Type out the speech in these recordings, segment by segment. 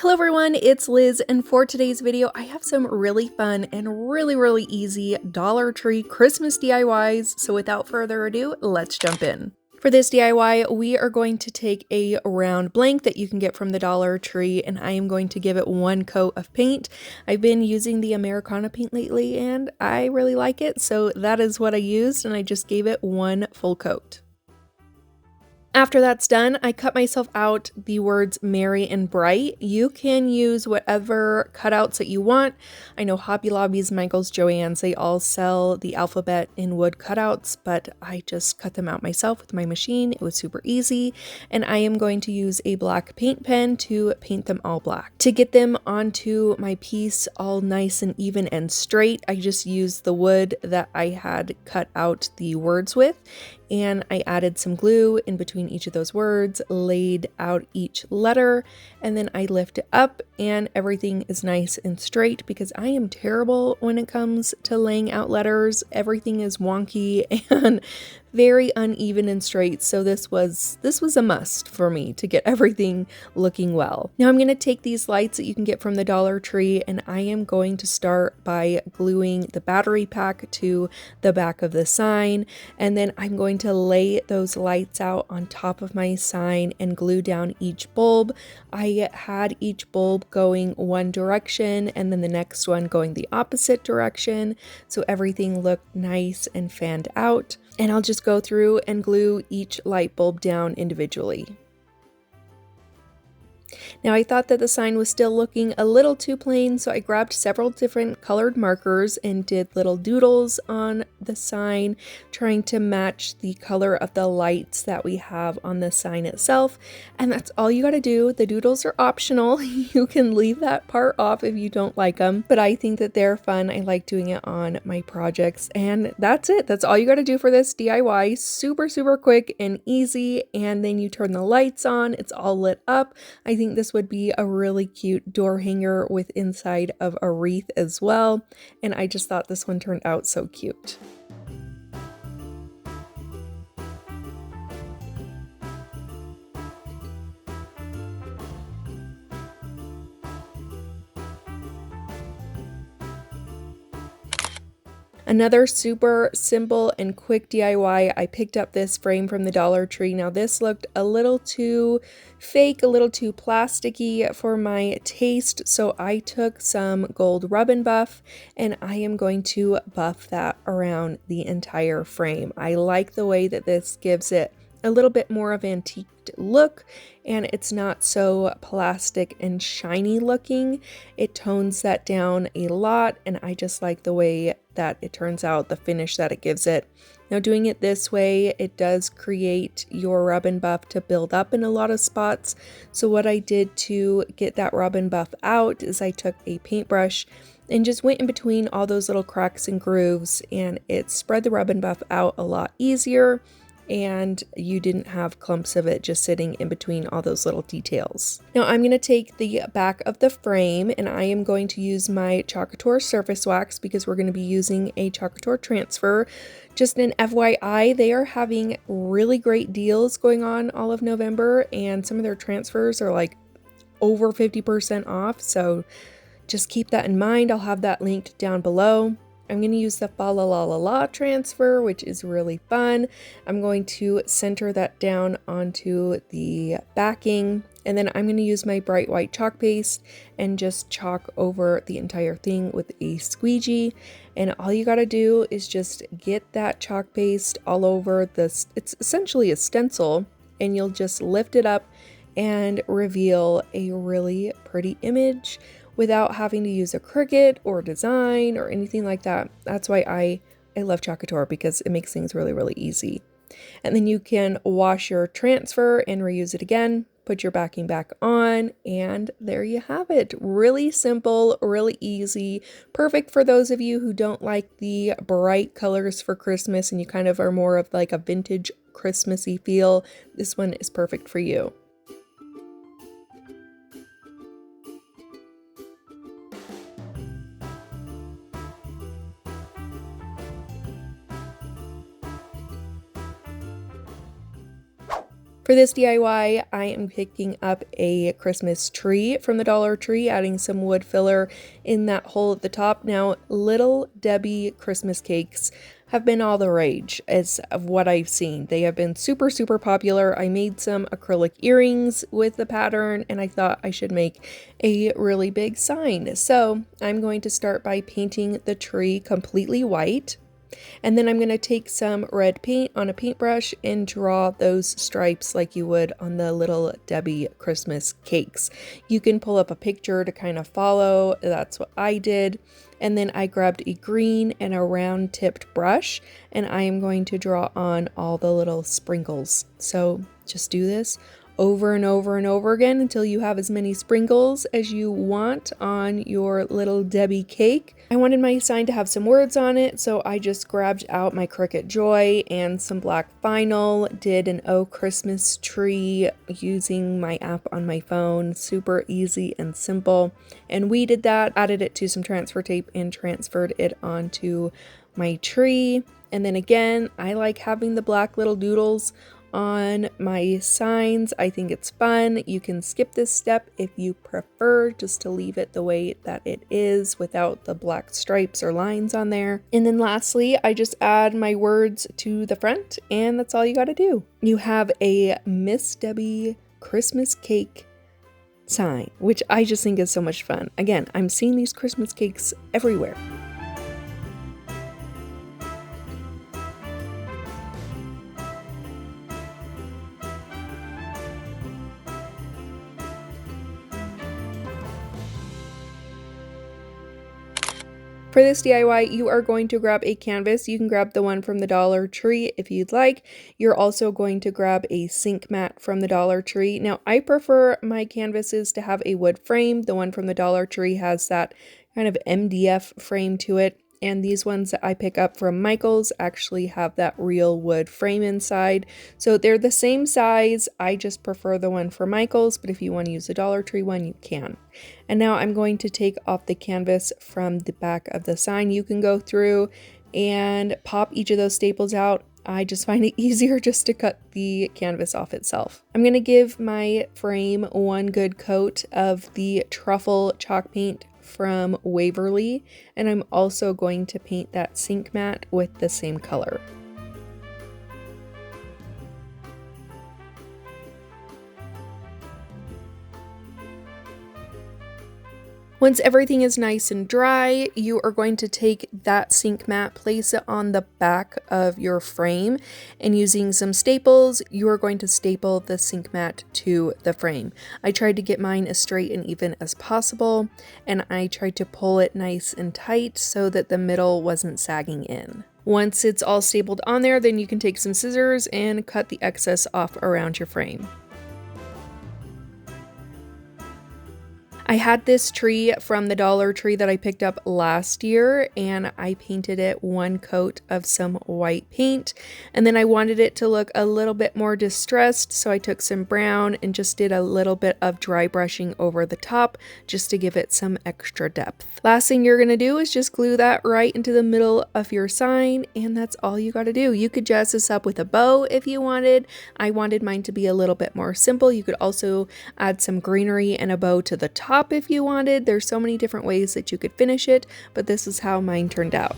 Hello everyone, it's Liz, and for today's video, I have some really fun and really easy Dollar Tree Christmas DIYs, so without further ado, let's jump in. For this DIY, we are going to take a round blank that you can get from the Dollar Tree, and I am going to give it one coat of paint. I've been using the Americana paint lately, and I really like it, so that is what I used, and I just gave it one full coat. After that's done, I cut myself out the words merry and bright. You can use whatever cutouts that you want. I know Hobby Lobby's, Michael's, Joann's, they all sell the alphabet in wood cutouts, but I just cut them out myself with my machine. It was super easy, and I am going to use a black paint pen to paint them all black. To get them onto my piece all nice and even and straight, I just used the wood that I had cut out the words with, and I added some glue in between each of those words, laid out each letter, and then I lift it up and everything is nice and straight because I am terrible when it comes to laying out letters. Everything is wonky and very uneven and straight, so this was a must for me to get everything looking well. Now I'm going to take these lights that you can get from the Dollar Tree, and I am going to start by gluing the battery pack to the back of the sign, and then I'm going to lay those lights out on top of my sign and glue down each bulb. I had each bulb going one direction and then the next one going the opposite direction, so everything looked nice and fanned out. And I'll just go through and glue each light bulb down individually. Now I thought that the sign was still looking a little too plain, so I grabbed several different colored markers and did little doodles on the sign, trying to match the color of the lights that we have on the sign itself. And that's all you gotta do. The doodles are optional. You can leave that part off if you don't like them, but I think that they're fun. I like doing it on my projects, and that's it. That's all you gotta do for this DIY. Super quick and easy, and then you turn the lights on. It's all lit up. I think this would be a really cute door hanger with inside of a wreath as well, and I just thought this one turned out so cute. Another super simple and quick DIY, I picked up this frame from the Dollar Tree. Now this looked a little too fake, a little too plasticky for my taste, so I took some gold rub and buff and I am going to buff that around the entire frame. I like the way that this gives it a little bit more of an antiqued look, and it's not so plastic and shiny looking. It tones that down a lot, and I just like the way that it turns out, the finish that it gives it. Now doing it this way, it does create your rub and buff to build up in a lot of spots. So what I did to get that rub and buff out is I took a paintbrush and just went in between all those little cracks and grooves, and it spread the rub and buff out a lot easier, and you didn't have clumps of it just sitting in between all those little details. Now I'm going to take the back of the frame and I am going to use my Chalk Couture surface wax because we're going to be using a Chalk Couture transfer. Just an FYI, they are having really great deals going on all of November, and some of their transfers are like over 50% off, so just keep that in mind. I'll have that linked down below. I'm going to use the Fa La La La La transfer, which is really fun. I'm going to center that down onto the backing, and then I'm going to use my bright white chalk paste and just chalk over the entire thing with a squeegee. And all you got to do is just get that chalk paste all over this. It's essentially a stencil, and you'll just lift it up and reveal a really pretty image without having to use a Cricut or design or anything like that. That's why I love Chalk Couture, because it makes things really easy. And then you can wash your transfer and reuse it again, put your backing back on, and there you have it. Really simple, really easy, perfect for those of you who don't like the bright colors for Christmas and you kind of are more of like a vintage Christmassy feel. This one is perfect for you. For this DIY, I am picking up a Christmas tree from the Dollar Tree, adding some wood filler in that hole at the top. Now, Little Debbie Christmas cakes have been all the rage as of what I've seen. They have been super, super popular. I made some acrylic earrings with the pattern, and I thought I should make a really big sign. So I'm going to start by painting the tree completely white. And then I'm going to take some red paint on a paintbrush and draw those stripes like you would on the Little Debbie Christmas cakes. You can pull up a picture to kind of follow. That's what I did. And then I grabbed a green and a round tipped brush, and I am going to draw on all the little sprinkles. So just do this over and over and over again until you have as many sprinkles as you want on your Little Debbie cake. I wanted my sign to have some words on it, so I just grabbed out my Cricut Joy and some black vinyl, did an Oh Christmas tree using my app on my phone. Super easy and simple. And we did that, added it to some transfer tape and transferred it onto my tree. And then again, I like having the black little doodles on my signs. I think it's fun. You can skip this step if you prefer, just to leave it the way that it is without the black stripes or lines on there. And then lastly, I just add my words to the front, and that's all you got to do. You have a Miss Debbie Christmas cake sign, which I just think is so much fun. Again, I'm seeing these Christmas cakes everywhere. For this DIY, you are going to grab a canvas. You can grab the one from the Dollar Tree if you'd like. You're also going to grab a sink mat from the Dollar Tree. Now, I prefer my canvases to have a wood frame. The one from the Dollar Tree has that kind of MDF frame to it. And these ones that I pick up from Michael's actually have that real wood frame inside. So they're the same size. I just prefer the one for Michael's, but if you want to use the Dollar Tree one, you can. And now I'm going to take off the canvas from the back of the sign. You can go through and pop each of those staples out. I just find it easier just to cut the canvas off itself. I'm going to give my frame one good coat of the truffle chalk paint from Waverly, and I'm also going to paint that sink mat with the same color. Once everything is nice and dry, you are going to take that sink mat, place it on the back of your frame, and using some staples, you are going to staple the sink mat to the frame. I tried to get mine as straight and even as possible, and I tried to pull it nice and tight so that the middle wasn't sagging in. Once it's all stapled on there, then you can take some scissors and cut the excess off around your frame. I had this tree from the Dollar Tree that I picked up last year, and I painted it one coat of some white paint, and then I wanted it to look a little bit more distressed, so I took some brown and just did a little bit of dry brushing over the top just to give it some extra depth. Last thing you're gonna do is just glue that right into the middle of your sign, and that's all you gotta do. You could jazz this up with a bow if you wanted. I wanted mine to be a little bit more simple. You could also add some greenery and a bow to the top if you wanted. There's so many different ways that you could finish it, but this is how mine turned out.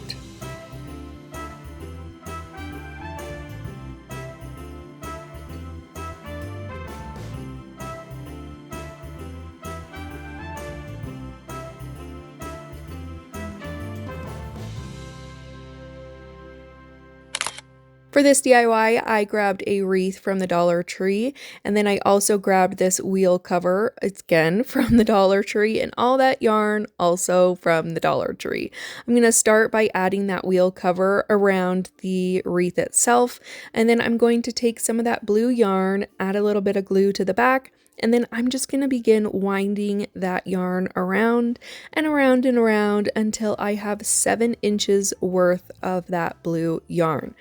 For this DIY, I grabbed a wreath from the Dollar Tree, and then I also grabbed this wheel cover, again from the Dollar Tree, and all that yarn also from the Dollar Tree. I'm going to start by adding that wheel cover around the wreath itself, and then I'm going to take some of that blue yarn, add a little bit of glue to the back, and then I'm just going to begin winding that yarn around and around and around until I have 7 inches worth of that blue yarn.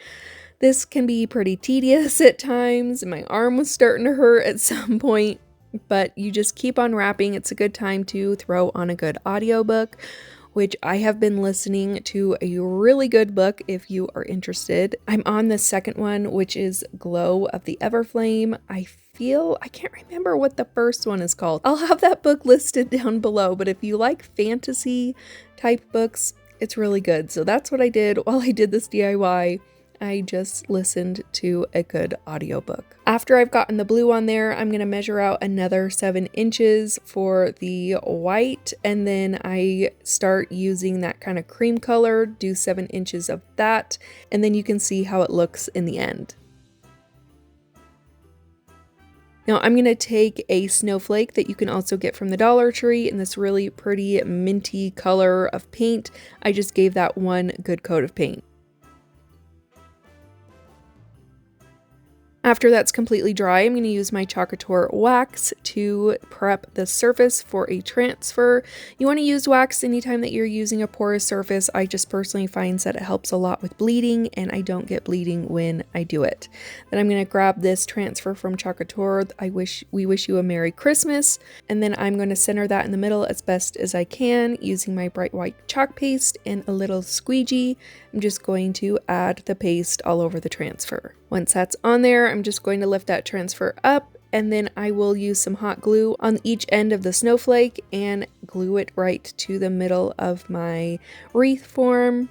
This can be pretty tedious at times. My arm was starting to hurt at some point, but you just keep on wrapping. It's a good time to throw on a good audiobook which I have been listening to a really good book if you are interested. I'm on the second one, which is Glow of the Everflame. I can't remember what the first one is called. I'll have that book listed down below, but if you like fantasy type books, it's really good. So that's what I did while I did this DIY. I just listened to a good audiobook. After I've gotten the blue on there, I'm going to measure out another 7 inches for the white, and then I start using that kind of cream color, do 7 inches of that, and then you can see how it looks in the end. Now I'm going to take a snowflake that you can also get from the Dollar Tree in this really pretty minty color of paint. I just gave that one good coat of paint. After that's completely dry, I'm going to use my Chalk Couture wax to prep the surface for a transfer. You want to use wax anytime that you're using a porous surface. I just personally find that it helps a lot with bleeding, and I don't get bleeding when I do it. Then I'm going to grab this transfer from Chalk Couture. We wish you a Merry Christmas. And then I'm going to center that in the middle as best as I can using my bright white chalk paste and a little squeegee. I'm just going to add the paste all over the transfer. Once that's on there, I'm just going to lift that transfer up, and then I will use some hot glue on each end of the snowflake and glue it right to the middle of my wreath form.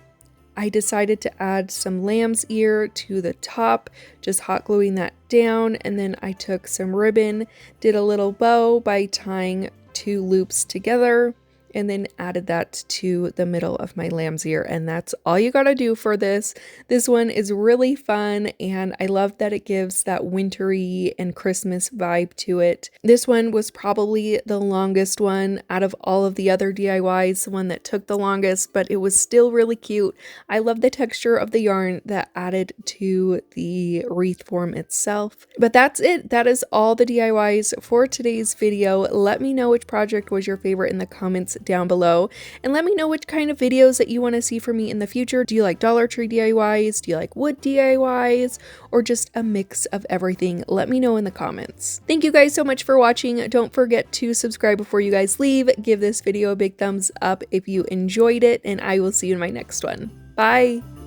I decided to add some lamb's ear to the top, just hot gluing that down, and then I took some ribbon, did a little bow by tying 2 loops together, and then added that to the middle of my lamb's ear, and that's all you gotta do for this. This one is really fun, and I love that it gives that wintry and Christmas vibe to it. This one was probably the longest one out of all of the other DIYs, the one that took the longest, but it was still really cute. I love the texture of the yarn that added to the wreath form itself. But that's it. That is all the DIYs for today's video. Let me know which project was your favorite in the comments down below, and let me know which kind of videos that you want to see from me in the future. Do you like Dollar Tree DIYs? Do you like wood DIYs? Or just a mix of everything? Let me know in the comments. Thank you guys so much for watching. Don't forget to subscribe before you guys leave. Give this video a big thumbs up if you enjoyed it, and I will see you in my next one. Bye!